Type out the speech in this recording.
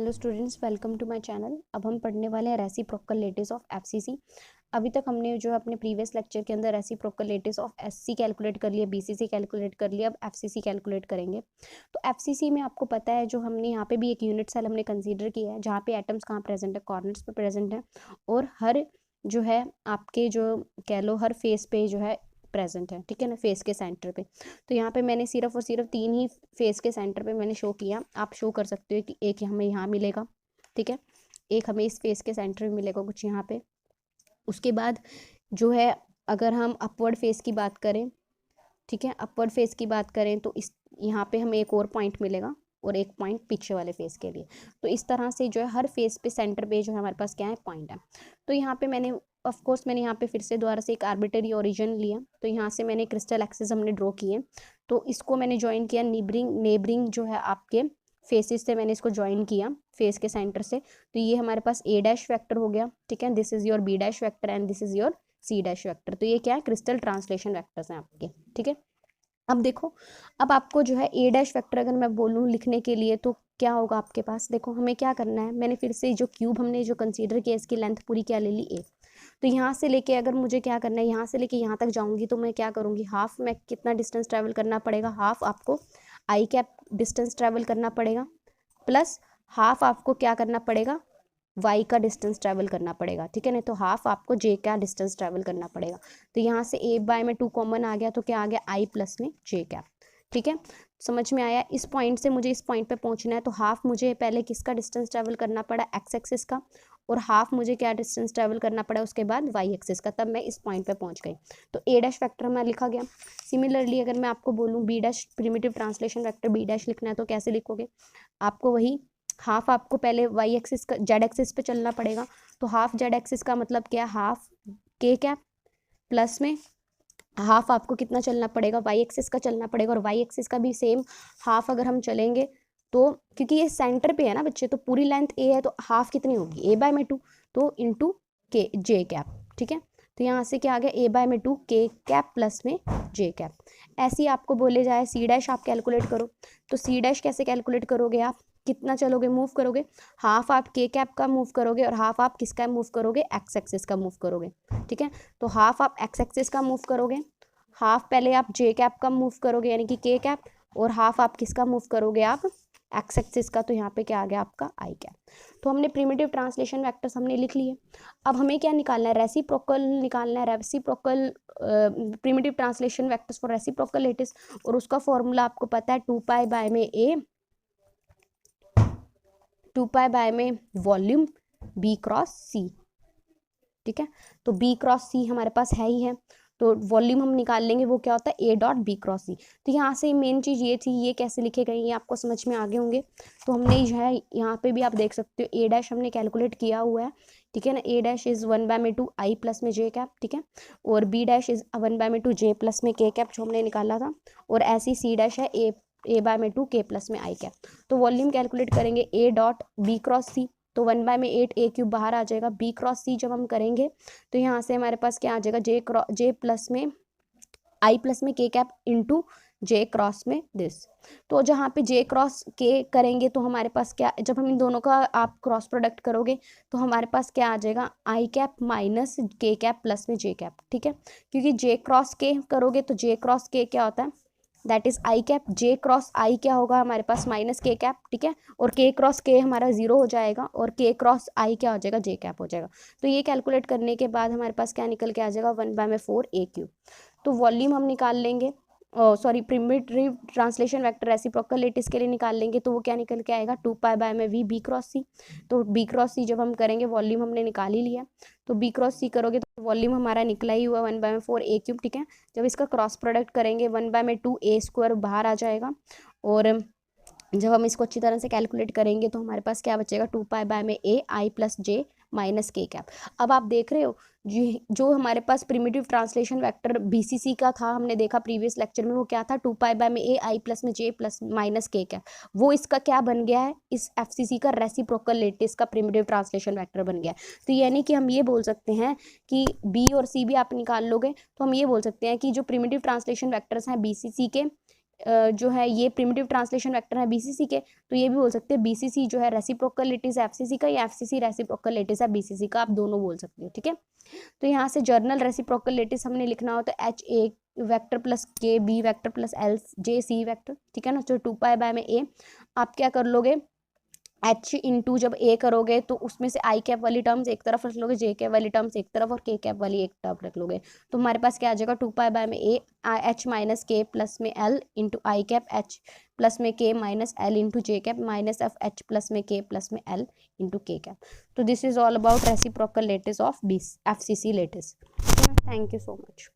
Hello students, welcome to my channel. अब हम पढ़ने वाले हैं रेसिप्रोकल लेटिस ऑफ एफसीसी। अभी तक हमने जो अपने प्रीवियस लेक्चर के अंदर reciprocal lattice of SC calculate कर लिया, बीसीसी कैलकुलेट कर लिया, अब एफसीसी कैलकुलेट करेंगे। तो एफसीसी में आपको पता है, जो हमने यहाँ पे भी एक यूनिट सेल हमने कंसीडर किया है, जहाँ पे एटम्स कहाँ प्रेजेंट है, कॉर्नर्स पे प्रेजेंट है, और हर जो है आपके जो कह लो हर फेस पे जो है प्रेजेंट है, ठीक है ना, फेस के सेंटर पे। तो यहाँ पे मैंने सिर्फ और सिर्फ 3 ही फेस के सेंटर पे मैंने शो किया। आप शो कर सकते हो कि एक हमें यहाँ मिलेगा, ठीक है, एक हमें इस फेस के सेंटर में मिलेगा कुछ यहाँ पे। उसके बाद जो है अगर हम अपवर्ड फेस की बात करें, ठीक है, अपवर्ड फेस की बात करें तो इस यहाँ पे हमें एक और पॉइंट मिलेगा और एक पॉइंट पीछे वाले फेस के लिए। तो इस तरह से जो है हर फेस पे सेंटर पे जो है हमारे पास क्या है, पॉइंट है। तो यहाँ पे मैंने ऑफ कोर्स मैंने यहाँ पे फिर से दोबारा से एक आर्बिटरी ओरिजिन लिया। तो यहाँ से मैंने क्रिस्टल एक्सिस हमने ड्रॉ किए, तो इसको मैंने ज्वाइन किया नेबरिंग जो है आपके फेसेस से मैंने इसको ज्वाइन किया फेस के सेंटर से। तो ये हमारे पास ए डैश वैक्टर हो गया, ठीक है, this is your B dash vector and this is your C dash vector. तो ये क्या है, क्रिस्टल ट्रांसलेशन वैक्टर्स हैं आपके, ठीक है। अब देखो, अब आपको जो है ए डैश वेक्टर अगर मैं बोलूँ लिखने के लिए तो क्या होगा आपके पास। देखो हमें क्या करना है, मैंने फिर से जो क्यूब हमने जो कंसीडर किया इसकी लेंथ पूरी क्या ले ली, ए। तो यहाँ से लेके अगर मुझे क्या करना है, यहाँ से लेके यहाँ तक जाऊँगी तो मैं क्या करूँगी, हाफ में कितना डिस्टेंस ट्रैवल करना पड़ेगा, हाफ आपको आई कैप डिस्टेंस ट्रैवल करना पड़ेगा, प्लस हाफ आपको क्या करना पड़ेगा, वाई का डिस्टेंस ट्रैवल करना पड़ेगा, ठीक है ना। तो हाफ आपको जे का डिस्टेंस ट्रैवल करना पड़ेगा। तो यहाँ से ए बाय में 2 कॉमन आ गया, तो क्या आ गया, आई प्लस में जे कैप, ठीक है। समझ में आया। इस पॉइंट से मुझे इस पॉइंट पे पहुंचना है, तो हाफ मुझे पहले किसका डिस्टेंस ट्रैवल करना पड़ा, एक्स एक्सिस का, और हाफ मुझे क्या डिस्टेंस ट्रैवल करना पड़ा उसके बाद वाई एक्सिस का, तब मैं इस पॉइंट पे पहुंच गई। तो ए डैश वैक्टर में लिखा गया। सिमिलरली अगर मैं आपको बोलूँ B dash primitive translation vector B dash लिखना है तो कैसे लिखोगे, आपको वही हाफ आपको पहले वाई एक्सिस का जेड एक्सिस पे चलना पड़ेगा। तो हाफ जेड एक्सिस का मतलब क्या, हाफ के कैप प्लस में हाफ आपको कितना चलना पड़ेगा, वाई एक्सिस का चलना पड़ेगा, और वाई एक्सिस का भी सेम हाफ अगर हम चलेंगे तो, क्योंकि ये सेंटर पे है ना बच्चे, तो पूरी लेंथ ए है तो हाफ कितनी होगी, ए बाय में 2, तो इंटू के जे कैप, ठीक है। तो यहाँ से क्या आ गया, ए बाय में 2 के कैप प्लस में जे कैप। ऐसे ही आपको बोले जाए सी डैश आप कैलकुलेट करो, तो सी डैश कैसे कैलकुलेट करोगे, आप कितना चलोगे, मूव करोगे, हाफ आप के कैप का मूव करोगे और हाफ आप किसका मूव करोगे, एक्स एक्सिस का मूव करोगे, ठीक है। तो हाफ आप एक्स एक्सिस का मूव करोगे, हाफ पहले आप जे कैप का मूव करोगे यानी कि के कैप, और हाफ आप किसका मूव करोगे, आप एक्स एक्सिस का। तो यहाँ पे क्या आ गया आपका आई कैप। तो हमने प्रिमिटिव ट्रांसलेशन वेक्टर्स हमने लिख लिए। अब हमें क्या निकालना है, रेसिप्रोकल निकालना है, reciprocal primitive translation vectors for reciprocal lattice, और उसका फॉर्मूला आपको पता है 2 पाई बाय में ए, 2 पाई बाय में वॉल्यूम बी क्रॉस सी, ठीक है। तो बी क्रॉस सी हमारे पास है ही है, तो वॉल्यूम हम निकाल लेंगे, वो क्या होता है, ए डॉट बी क्रॉस सी। तो यहाँ से मेन चीज़ ये थी, ये कैसे लिखे गए ये आपको समझ में आ गए होंगे। तो हमने जो है यहाँ पे भी आप देख सकते हो ए डैश हमने कैलकुलेट किया हुआ है, ठीक है ना। ए डैश इज 1 बाय में 2 आई प्लस में जे कैप, ठीक है, और बी डैश इज 1 बाय में 2 जे प्लस में के कैप जो हमने निकाला था, और ऐसी सी डैश है ए बाय में 2 के प्लस में आई कैप। तो वॉल्यूम कैलकुलेट करेंगे ए डॉट बी क्रॉस सी, तो 1 बाय में 8 ए क्यूब बाहर आ जाएगा, बी क्रॉस सी जब हम करेंगे तो यहाँ से हमारे पास क्या आ जाएगा, जे प्लस में आई प्लस में के कैप इंटू जे क्रॉस में दिस। तो जहाँ पे जे क्रॉस के करेंगे तो हमारे पास क्या, जब हम इन दोनों का आप क्रॉस प्रोडक्ट करोगे तो हमारे पास क्या आ जाएगा, आई कैप माइनस के कैप प्लस में जे कैप, ठीक है। क्योंकि जे क्रॉस के करोगे तो जे क्रॉस के क्या होता है, that is I cap, J cross I क्या होगा हमारे पास, माइनस के कैप, ठीक है, और के क्रॉस के हमारा 0 हो जाएगा, और के क्रॉस आई क्या हो जाएगा, जे कैप हो जाएगा। तो ये कैलकुलेट करने के बाद हमारे पास क्या निकल के आ जाएगा, 1 बाय में 4 ए क्यूब। तो वॉल्यूम हम निकाल लेंगे, sorry primitive translation vector reciprocal lattice के लिए निकाल लेंगे, तो वो क्या निकल के आएगा, 2 पाई बाय में वी बी क्रॉस सी। तो बी क्रॉस सी जब हम करेंगे, वॉल्यूम हमने निकाल ही लिया, तो बी क्रॉस सी करोगे तो वॉल्यूम हमारा निकला ही हुआ 1 बाय में 4 ए क्यूब, ठीक है। जब इसका क्रॉस प्रोडक्ट करेंगे 1 बाय में 2 ए स्क्वायर बाहर आ जाएगा, और जब हम इसको अच्छी तरह से कैलकुलेट करेंगे तो हमारे पास क्या बचेगा, 2 पाई बाय में ए आई प्लस जे माइनस के कैप। अब आप देख रहे हो जो हमारे पास प्रिमिटिव ट्रांसलेशन वेक्टर बीसीसी का था, हमने देखा प्रीवियस लेक्चर में, वो क्या था, 2 पाई बाय में ए आई प्लस में जे प्लस माइनस के कैप। वो इसका क्या बन गया है, इस एफसीसी का रेसिप्रोकल लेटिस का प्रिमिटिव ट्रांसलेशन वेक्टर बन गया है। तो यानी कि हम ये बोल सकते हैं कि बी और सी भी आप निकाल लोगे तो हम ये बोल सकते हैं कि जो प्रिमिटिव ट्रांसलेशन वैक्टर्स हैं बीसीसी के जो है ये प्रिमिटिव ट्रांसलेशन वेक्टर है बीसीसी के, तो ये भी बोल सकते हैं बीसीसी जो है रेसिप्रोकल लेटिस है एफसीसी का, या एफसीसी रेसिप्रोकल लेटिस है बीसीसी का, आप दोनों बोल सकते हो, ठीक है। तो यहाँ से जर्नल रेसिप्रोकल लेटिस हमने लिखना हो तो H A vector plus K B vector plus L J C vector, ठीक है ना। तो 2π में ए, आप क्या कर लोगे एच इंटू जब ए करोगे तो उसमें से आई कैप वाली टर्म्स एक तरफ रख लोगे, जे कैप वाली टर्म्स एक तरफ, और के कैप वाली एक तरफ रख लोगे। तो हमारे पास क्या आ जाएगा 2π में A H minus K plus में L into I cap H plus में K minus L into J cap minus F H plus में के प्लस में एल इंटू के कैप। तो this is all about reciprocal lattice of FCC lattice. Thank you so much.